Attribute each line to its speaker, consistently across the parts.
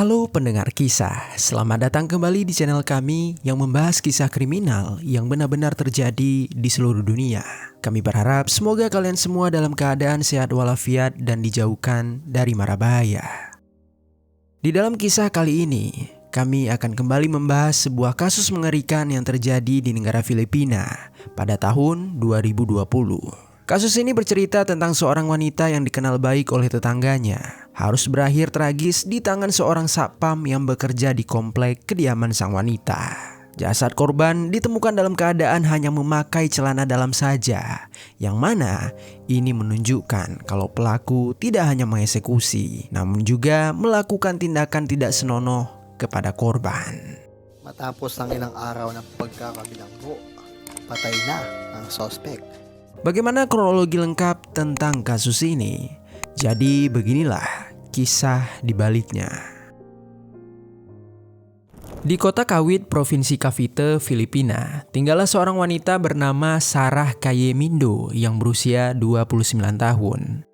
Speaker 1: Halo pendengar kisah, selamat datang kembali di channel kami yang membahas kisah kriminal yang benar-benar terjadi di seluruh dunia. Kami berharap semoga kalian semua dalam keadaan sehat walafiat dan dijauhkan dari mara bahaya. Di dalam kisah kali ini, kami akan kembali membahas sebuah kasus mengerikan yang terjadi di negara Filipina pada tahun 2020. Kasus ini bercerita tentang seorang wanita yang dikenal baik oleh tetangganya harus berakhir tragis di tangan seorang satpam yang bekerja di komplek kediaman sang wanita. Jasad korban ditemukan dalam keadaan hanya memakai celana dalam saja, yang mana ini menunjukkan kalau pelaku tidak hanya mengeksekusi, namun juga melakukan tindakan tidak senonoh kepada korban.
Speaker 2: Matapos ng ilang araw ng pagkakabilanggo, patay na ang sospek.
Speaker 1: Bagaimana kronologi lengkap tentang kasus ini? Jadi beginilah kisah di baliknya. Di kota Kawit, Provinsi Cavite, Filipina, tinggallah seorang wanita bernama Sarah Cayemindo yang berusia 29 tahun.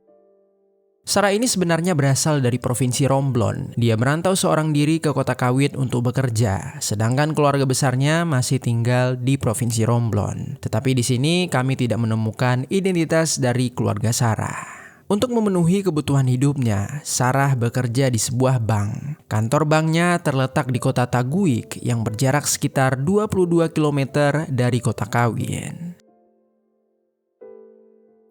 Speaker 1: Sarah ini sebenarnya berasal dari Provinsi Romblon. Dia merantau seorang diri ke kota Kawit untuk bekerja, sedangkan keluarga besarnya masih tinggal di Provinsi Romblon. Tetapi di sini kami tidak menemukan identitas dari keluarga Sarah. Untuk memenuhi kebutuhan hidupnya, Sarah bekerja di sebuah bank. Kantor banknya terletak di kota Taguig yang berjarak sekitar 22 km dari kota Kawit.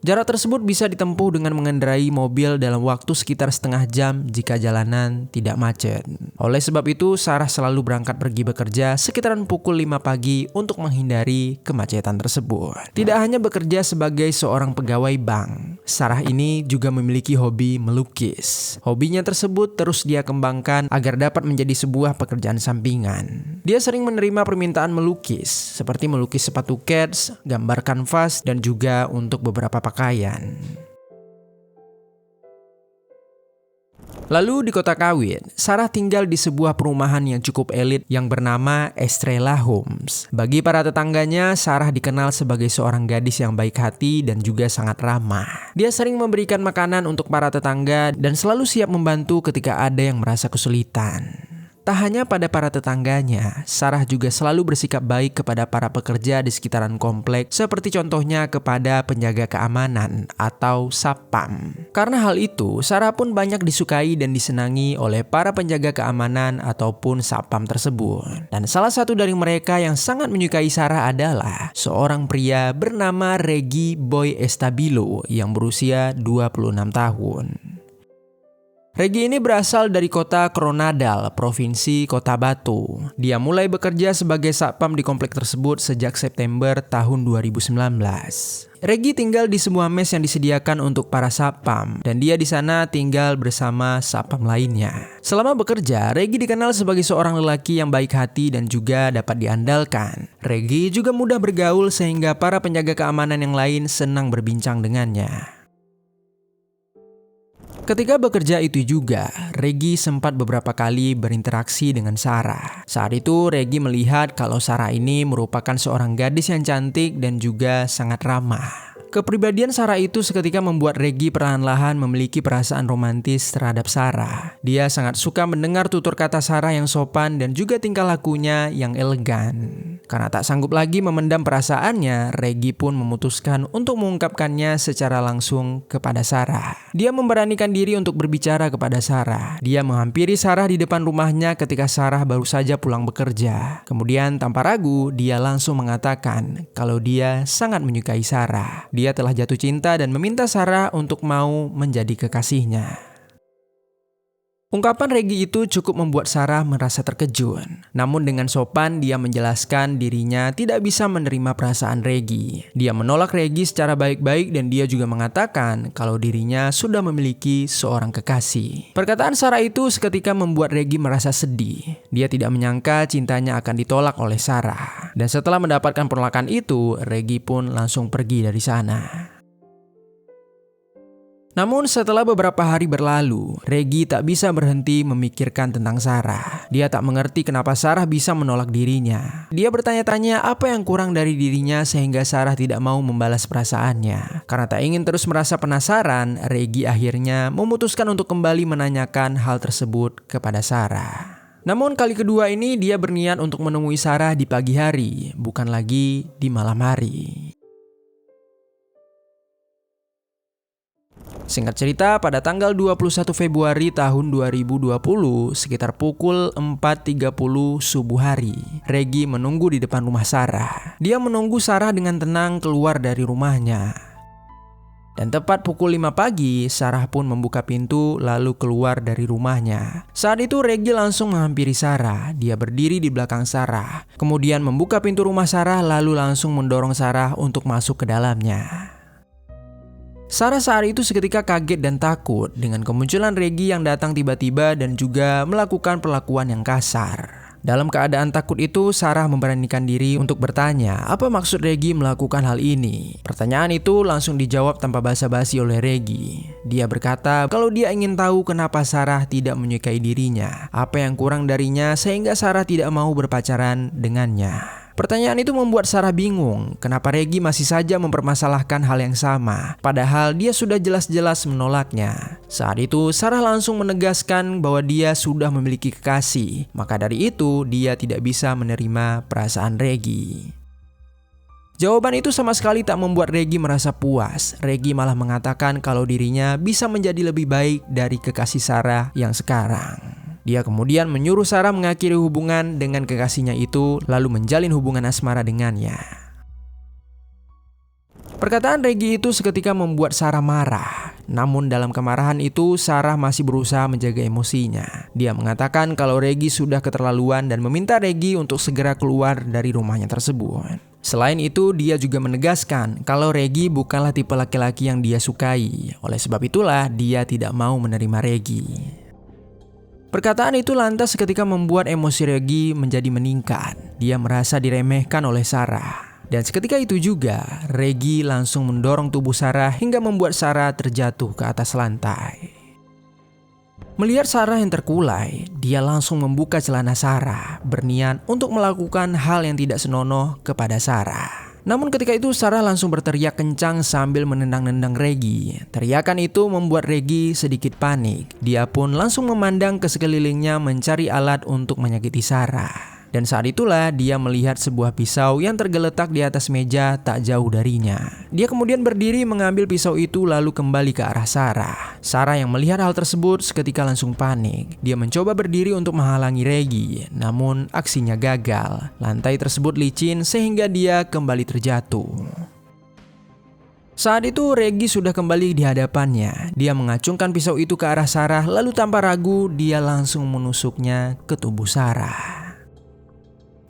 Speaker 1: Jarak tersebut bisa ditempuh dengan mengendarai mobil dalam waktu sekitar setengah jam jika jalanan tidak macet. Oleh sebab itu, Sarah selalu berangkat pergi bekerja sekitaran pukul 5 pagi untuk menghindari kemacetan tersebut. Tidak hanya bekerja sebagai seorang pegawai bank, Sarah ini juga memiliki hobi melukis. Hobinya tersebut terus dia kembangkan agar dapat menjadi sebuah pekerjaan sampingan. Dia sering menerima permintaan melukis, seperti melukis sepatu kets, gambar kanvas, dan juga untuk beberapa pakaian. Lalu di kota Kawit, Sarah tinggal di sebuah perumahan yang cukup elit yang bernama Estrella Homes. Bagi para tetangganya, Sarah dikenal sebagai seorang gadis yang baik hati dan juga sangat ramah. Dia sering memberikan makanan untuk para tetangga dan selalu siap membantu ketika ada yang merasa kesulitan. Tak hanya pada para tetangganya, Sarah juga selalu bersikap baik kepada para pekerja di sekitaran komplek, seperti contohnya kepada penjaga keamanan atau satpam. Karena hal itu, Sarah pun banyak disukai dan disenangi oleh para penjaga keamanan ataupun satpam tersebut. Dan salah satu dari mereka yang sangat menyukai Sarah adalah seorang pria bernama Reggie Boy Estabilo yang berusia 26 tahun. Reggie ini berasal dari kota Coronadal, Provinsi Cotabato. Dia mulai bekerja sebagai satpam di komplek tersebut sejak September tahun 2019. Reggie tinggal di sebuah mes yang disediakan untuk para satpam, dan dia di sana tinggal bersama satpam lainnya. Selama bekerja, Reggie dikenal sebagai seorang lelaki yang baik hati dan juga dapat diandalkan. Reggie juga mudah bergaul sehingga para penjaga keamanan yang lain senang berbincang dengannya. Ketika bekerja itu juga, Reggie sempat beberapa kali berinteraksi dengan Sarah. Saat itu, Reggie melihat kalau Sarah ini merupakan seorang gadis yang cantik dan juga sangat ramah. Kepribadian Sarah itu seketika membuat Reggie perlahan-lahan memiliki perasaan romantis terhadap Sarah. Dia sangat suka mendengar tutur kata Sarah yang sopan dan juga tingkah lakunya yang elegan. Karena tak sanggup lagi memendam perasaannya, Reggie pun memutuskan untuk mengungkapkannya secara langsung kepada Sarah. Dia memberanikan diri untuk berbicara kepada Sarah. Dia menghampiri Sarah di depan rumahnya ketika Sarah baru saja pulang bekerja. Kemudian tanpa ragu, dia langsung mengatakan kalau dia sangat menyukai Sarah. Dia telah jatuh cinta dan meminta Sarah untuk mau menjadi kekasihnya. Ungkapan Reggie itu cukup membuat Sarah merasa terkejut. Namun dengan sopan dia menjelaskan dirinya tidak bisa menerima perasaan Reggie. Dia menolak Reggie secara baik-baik dan dia juga mengatakan kalau dirinya sudah memiliki seorang kekasih. Perkataan Sarah itu seketika membuat Reggie merasa sedih. Dia tidak menyangka cintanya akan ditolak oleh Sarah. Dan setelah mendapatkan penolakan itu, Reggie pun langsung pergi dari sana. Namun setelah beberapa hari berlalu, Reggie tak bisa berhenti memikirkan tentang Sarah. Dia tak mengerti kenapa Sarah bisa menolak dirinya. Dia bertanya-tanya apa yang kurang dari dirinya sehingga Sarah tidak mau membalas perasaannya. Karena tak ingin terus merasa penasaran, Reggie akhirnya memutuskan untuk kembali menanyakan hal tersebut kepada Sarah. Namun kali kedua ini dia berniat untuk menemui Sarah di pagi hari, bukan lagi di malam hari. Singkat cerita, pada tanggal 21 Februari tahun 2020, sekitar pukul 4.30 subuh hari, Reggie menunggu di depan rumah Sarah. Dia menunggu Sarah dengan tenang keluar dari rumahnya. Dan tepat pukul 5 pagi, Sarah pun membuka pintu lalu keluar dari rumahnya. Saat itu Reggie langsung menghampiri Sarah. Dia berdiri di belakang Sarah. Kemudian membuka pintu rumah Sarah lalu langsung mendorong Sarah untuk masuk ke dalamnya. Sarah saat itu seketika kaget dan takut dengan kemunculan Reggie yang datang tiba-tiba dan juga melakukan perlakuan yang kasar. Dalam keadaan takut itu, Sarah memberanikan diri untuk bertanya apa maksud Reggie melakukan hal ini. Pertanyaan itu langsung dijawab tanpa basa-basi oleh Reggie. Dia berkata kalau dia ingin tahu kenapa Sarah tidak menyukai dirinya, apa yang kurang darinya sehingga Sarah tidak mau berpacaran dengannya. Pertanyaan itu membuat Sarah bingung kenapa Reggie masih saja mempermasalahkan hal yang sama, padahal dia sudah jelas-jelas menolaknya. Saat itu Sarah langsung menegaskan bahwa dia sudah memiliki kekasih, maka dari itu dia tidak bisa menerima perasaan Reggie. Jawaban itu sama sekali tak membuat Reggie merasa puas. Reggie malah mengatakan kalau dirinya bisa menjadi lebih baik dari kekasih Sarah yang sekarang. Dia kemudian menyuruh Sarah mengakhiri hubungan dengan kekasihnya itu lalu menjalin hubungan asmara dengannya. Perkataan Reggie itu seketika membuat Sarah marah. Namun dalam kemarahan itu Sarah masih berusaha menjaga emosinya. Dia mengatakan kalau Reggie sudah keterlaluan dan meminta Reggie untuk segera keluar dari rumahnya tersebut. Selain itu dia juga menegaskan kalau Reggie bukanlah tipe laki-laki yang dia sukai. Oleh sebab itulah dia tidak mau menerima Reggie. Perkataan itu lantas seketika membuat emosi Reggie menjadi meningkat. Dia merasa diremehkan oleh Sarah. Dan seketika itu juga, Reggie langsung mendorong tubuh Sarah hingga membuat Sarah terjatuh ke atas lantai. Melihat Sarah yang terkulai, dia langsung membuka celana Sarah, berniat untuk melakukan hal yang tidak senonoh kepada Sarah. Namun ketika itu Sarah langsung berteriak kencang sambil menendang-nendang Reggie. Teriakan itu membuat Reggie sedikit panik. Dia pun langsung memandang ke sekelilingnya mencari alat untuk menyakiti Sarah. Dan saat itulah dia melihat sebuah pisau yang tergeletak di atas meja tak jauh darinya. Dia kemudian berdiri mengambil pisau itu lalu kembali ke arah Sarah. Sarah yang melihat hal tersebut seketika langsung panik. Dia mencoba berdiri untuk menghalangi Reggie, namun aksinya gagal. Lantai tersebut licin sehingga dia kembali terjatuh. Saat itu Reggie sudah kembali di hadapannya. Dia mengacungkan pisau itu ke arah Sarah lalu tanpa ragu dia langsung menusuknya ke tubuh Sarah.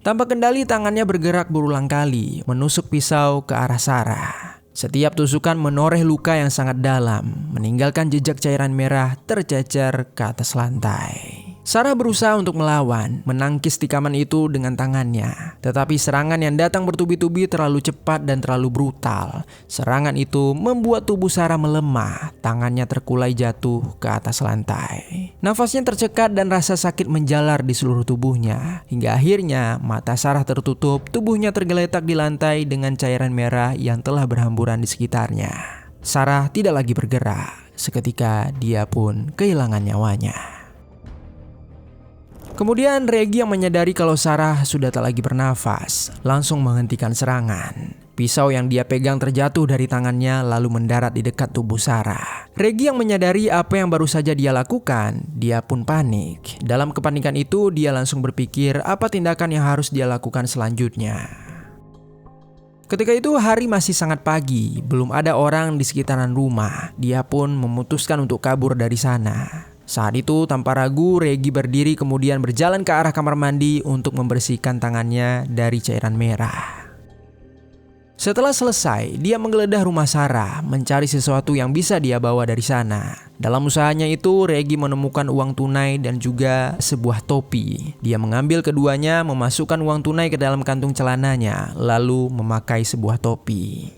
Speaker 1: Tanpa kendali tangannya bergerak berulang kali menusuk pisau ke arah Sarah. Setiap tusukan menoreh luka yang sangat dalam, meninggalkan jejak cairan merah tercecer ke atas lantai. Sarah berusaha untuk melawan, menangkis tikaman itu dengan tangannya. Tetapi serangan yang datang bertubi-tubi terlalu cepat dan terlalu brutal. Serangan itu membuat tubuh Sarah melemah, tangannya terkulai jatuh ke atas lantai. Nafasnya tercekat dan rasa sakit menjalar di seluruh tubuhnya. Hingga akhirnya mata Sarah tertutup, tubuhnya tergeletak di lantai dengan cairan merah yang telah berhamburan di sekitarnya. Sarah tidak lagi bergerak. Seketika dia pun kehilangan nyawanya. Kemudian Reggie yang menyadari kalau Sarah sudah tak lagi bernafas, langsung menghentikan serangan. Pisau yang dia pegang terjatuh dari tangannya lalu mendarat di dekat tubuh Sarah. Reggie yang menyadari apa yang baru saja dia lakukan, dia pun panik. Dalam kepanikan itu dia langsung berpikir apa tindakan yang harus dia lakukan selanjutnya. Ketika itu hari masih sangat pagi, belum ada orang di sekitaran rumah. Dia pun memutuskan untuk kabur dari sana. Saat itu tanpa ragu Reggie berdiri kemudian berjalan ke arah kamar mandi untuk membersihkan tangannya dari cairan merah. Setelah selesai, dia menggeledah rumah Sarah mencari sesuatu yang bisa dia bawa dari sana. Dalam usahanya itu Reggie menemukan uang tunai dan juga sebuah topi. Dia mengambil keduanya, memasukkan uang tunai ke dalam kantung celananya lalu memakai sebuah topi.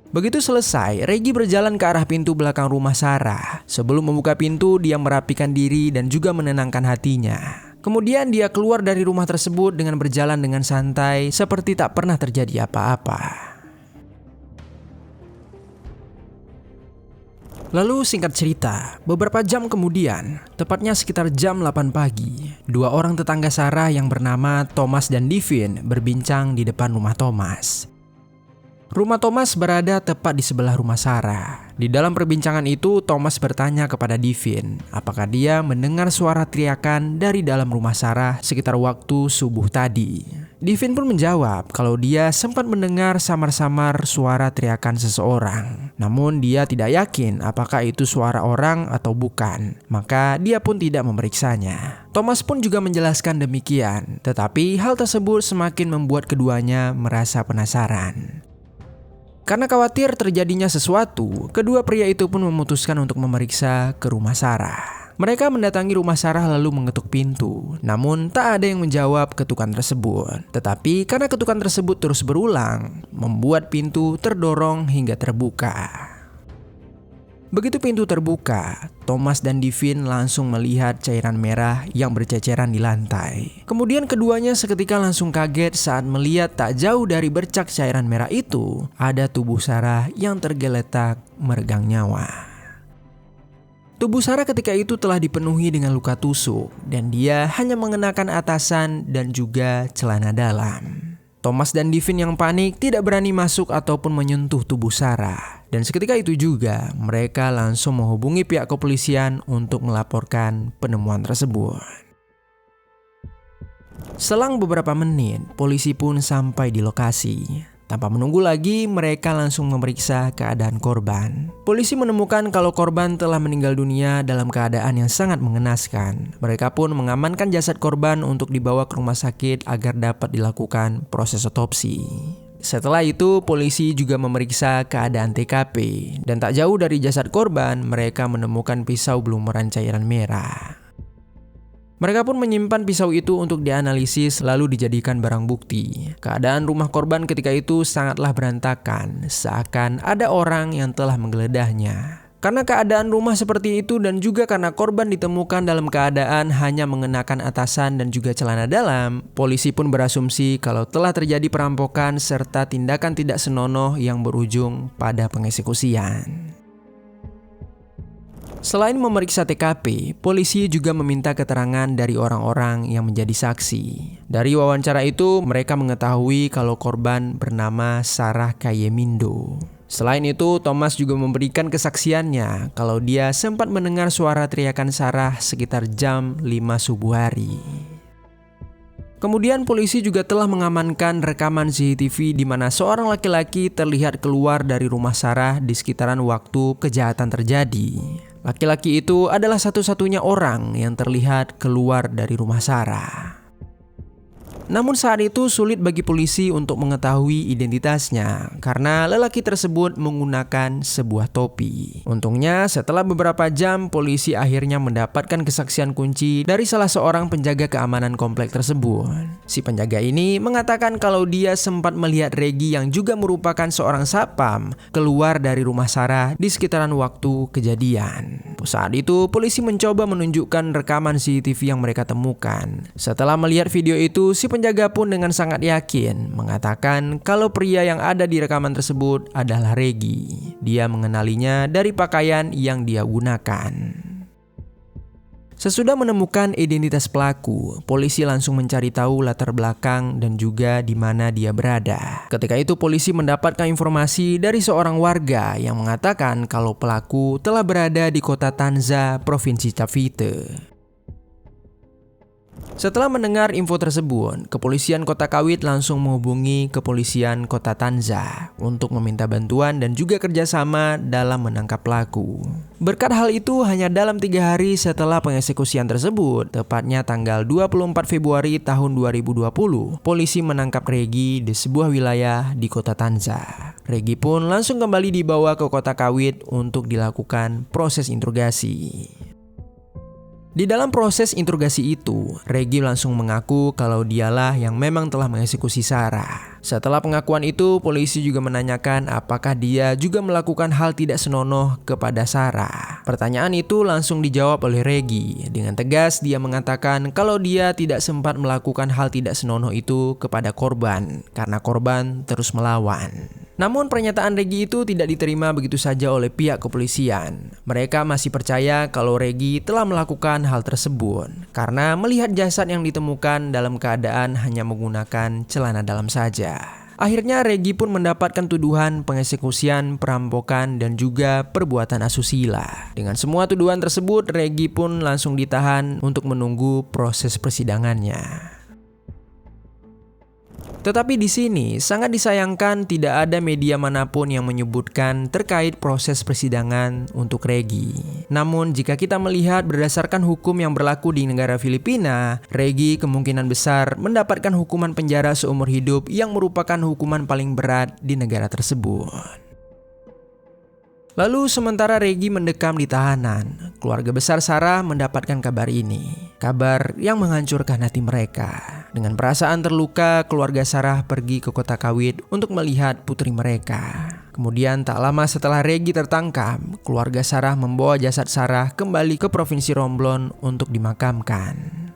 Speaker 1: Begitu selesai, Reggie berjalan ke arah pintu belakang rumah Sarah. Sebelum membuka pintu, dia merapikan diri dan juga menenangkan hatinya. Kemudian dia keluar dari rumah tersebut dengan berjalan dengan santai seperti tak pernah terjadi apa-apa. Lalu singkat cerita, beberapa jam kemudian, tepatnya sekitar jam 8 pagi, dua orang tetangga Sarah yang bernama Thomas dan Devin berbincang di depan rumah Thomas. Rumah Thomas berada tepat di sebelah rumah Sarah. Di dalam perbincangan itu, Thomas bertanya kepada Devin, apakah dia mendengar suara teriakan dari dalam rumah Sarah sekitar waktu subuh tadi. Devin pun menjawab kalau dia sempat mendengar samar-samar suara teriakan seseorang. Namun dia tidak yakin apakah itu suara orang atau bukan. Maka dia pun tidak memeriksanya. Thomas pun juga menjelaskan demikian. Tetapi hal tersebut semakin membuat keduanya merasa penasaran. Karena khawatir terjadinya sesuatu, kedua pria itu pun memutuskan untuk memeriksa ke rumah Sarah. Mereka mendatangi rumah Sarah lalu mengetuk pintu. Namun tak ada yang menjawab ketukan tersebut. Tetapi karena ketukan tersebut terus berulang, membuat pintu terdorong hingga terbuka. Begitu pintu terbuka, Thomas dan Devin langsung melihat cairan merah yang berceceran di lantai. Kemudian keduanya seketika langsung kaget saat melihat tak jauh dari bercak cairan merah itu, ada tubuh Sarah yang tergeletak meregang nyawa. Tubuh Sarah ketika itu telah dipenuhi dengan luka tusuk dan dia hanya mengenakan atasan dan juga celana dalam. Thomas dan Devin yang panik tidak berani masuk ataupun menyentuh tubuh Sarah. Dan seketika itu juga mereka langsung menghubungi pihak kepolisian untuk melaporkan penemuan tersebut. Selang beberapa menit, polisi pun sampai di lokasi. Tanpa menunggu lagi, mereka langsung memeriksa keadaan korban. Polisi menemukan kalau korban telah meninggal dunia dalam keadaan yang sangat mengenaskan. Mereka pun mengamankan jasad korban untuk dibawa ke rumah sakit agar dapat dilakukan proses otopsi. Setelah itu, polisi juga memeriksa keadaan TKP. Dan tak jauh dari jasad korban, mereka menemukan pisau belumaran cairan merah. Mereka pun menyimpan pisau itu untuk dianalisis lalu dijadikan barang bukti. Keadaan rumah korban ketika itu sangatlah berantakan, seakan ada orang yang telah menggeledahnya. Karena keadaan rumah seperti itu dan juga karena korban ditemukan dalam keadaan hanya mengenakan atasan dan juga celana dalam, polisi pun berasumsi kalau telah terjadi perampokan serta tindakan tidak senonoh yang berujung pada pengeksekusian. Selain memeriksa TKP, polisi juga meminta keterangan dari orang-orang yang menjadi saksi. Dari wawancara itu, mereka mengetahui kalau korban bernama Sarah Kayemindo. Selain itu, Thomas juga memberikan kesaksiannya kalau dia sempat mendengar suara teriakan Sarah sekitar jam 5 subuh hari. Kemudian polisi juga telah mengamankan rekaman CCTV di mana seorang laki-laki terlihat keluar dari rumah Sarah di sekitaran waktu kejahatan terjadi. Laki-laki itu adalah satu-satunya orang yang terlihat keluar dari rumah Sarah. Namun saat itu sulit bagi polisi untuk mengetahui identitasnya karena lelaki tersebut menggunakan sebuah topi. Untungnya setelah beberapa jam polisi akhirnya mendapatkan kesaksian kunci dari salah seorang penjaga keamanan komplek tersebut. Si penjaga ini mengatakan kalau dia sempat melihat Reggie yang juga merupakan seorang satpam keluar dari rumah Sarah di sekitaran waktu kejadian. Saat itu polisi mencoba menunjukkan rekaman CCTV yang mereka temukan. Setelah melihat video itu, si penjaga pun dengan sangat yakin mengatakan kalau pria yang ada di rekaman tersebut adalah Reggie. Dia mengenalinya dari pakaian yang dia gunakan. Sesudah menemukan identitas pelaku, polisi langsung mencari tahu latar belakang dan juga di mana dia berada. Ketika itu polisi mendapatkan informasi dari seorang warga yang mengatakan kalau pelaku telah berada di kota Tanza, Provinsi Cavite. Setelah mendengar info tersebut, kepolisian kota Kawit langsung menghubungi kepolisian kota Tanza untuk meminta bantuan dan juga kerjasama dalam menangkap pelaku. Berkat hal itu, hanya dalam 3 hari setelah pengeksekusian tersebut, tepatnya tanggal 24 Februari tahun 2020, polisi menangkap Reggie di sebuah wilayah di kota Tanza. Reggie pun langsung kembali dibawa ke kota Kawit untuk dilakukan proses interogasi. Di dalam proses interogasi itu, Reggie langsung mengaku kalau dialah yang memang telah mengeksekusi Sarah. Setelah pengakuan itu, polisi juga menanyakan apakah dia juga melakukan hal tidak senonoh kepada Sarah. Pertanyaan itu langsung dijawab oleh Reggie. Dengan tegas dia mengatakan kalau dia tidak sempat melakukan hal tidak senonoh itu kepada korban karena korban terus melawan. Namun pernyataan Reggie itu tidak diterima begitu saja oleh pihak kepolisian. Mereka masih percaya kalau Reggie telah melakukan hal tersebut karena melihat jasad yang ditemukan dalam keadaan hanya menggunakan celana dalam saja. Akhirnya Reggie pun mendapatkan tuduhan pengeksekusian, perampokan, dan juga perbuatan asusila. Dengan semua tuduhan tersebut, Reggie pun langsung ditahan untuk menunggu proses persidangannya. Tetapi di sini sangat disayangkan tidak ada media manapun yang menyebutkan terkait proses persidangan untuk Reggie. Namun jika kita melihat berdasarkan hukum yang berlaku di negara Filipina, Reggie kemungkinan besar mendapatkan hukuman penjara seumur hidup yang merupakan hukuman paling berat di negara tersebut. Lalu sementara Reggie mendekam di tahanan, keluarga besar Sarah mendapatkan kabar ini. Kabar yang menghancurkan hati mereka. Dengan perasaan terluka, keluarga Sarah pergi ke kota Kawit untuk melihat putri mereka. Kemudian tak lama setelah Reggie tertangkap, keluarga Sarah membawa jasad Sarah kembali ke Provinsi Romblon untuk dimakamkan.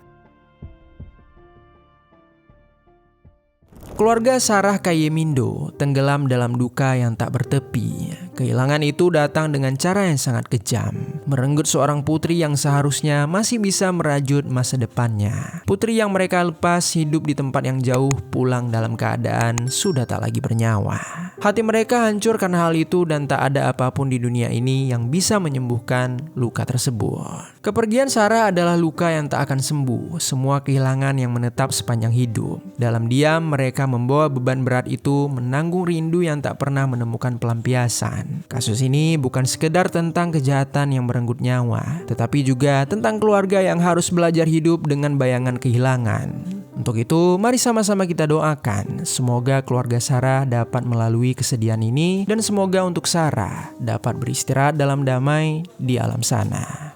Speaker 1: Keluarga Sarah Kayemindo tenggelam dalam duka yang tak bertepi. Kehilangan itu datang dengan cara yang sangat kejam, merenggut seorang putri yang seharusnya masih bisa merajut masa depannya. Putri yang mereka lepas hidup di tempat yang jauh pulang dalam keadaan sudah tak lagi bernyawa. Hati mereka hancur karena hal itu dan tak ada apapun di dunia ini yang bisa menyembuhkan luka tersebut. Kepergian Sarah adalah luka yang tak akan sembuh, semua kehilangan yang menetap sepanjang hidup. Dalam diam mereka membawa beban berat itu, menanggung rindu yang tak pernah menemukan pelampiasan. Kasus ini bukan sekedar tentang kejahatan yang merenggut nyawa, tetapi juga tentang keluarga yang harus belajar hidup dengan bayangan kehilangan. Untuk itu, mari sama-sama kita doakan semoga keluarga Sarah dapat melalui kesedihan ini dan semoga untuk Sarah dapat beristirahat dalam damai di alam sana.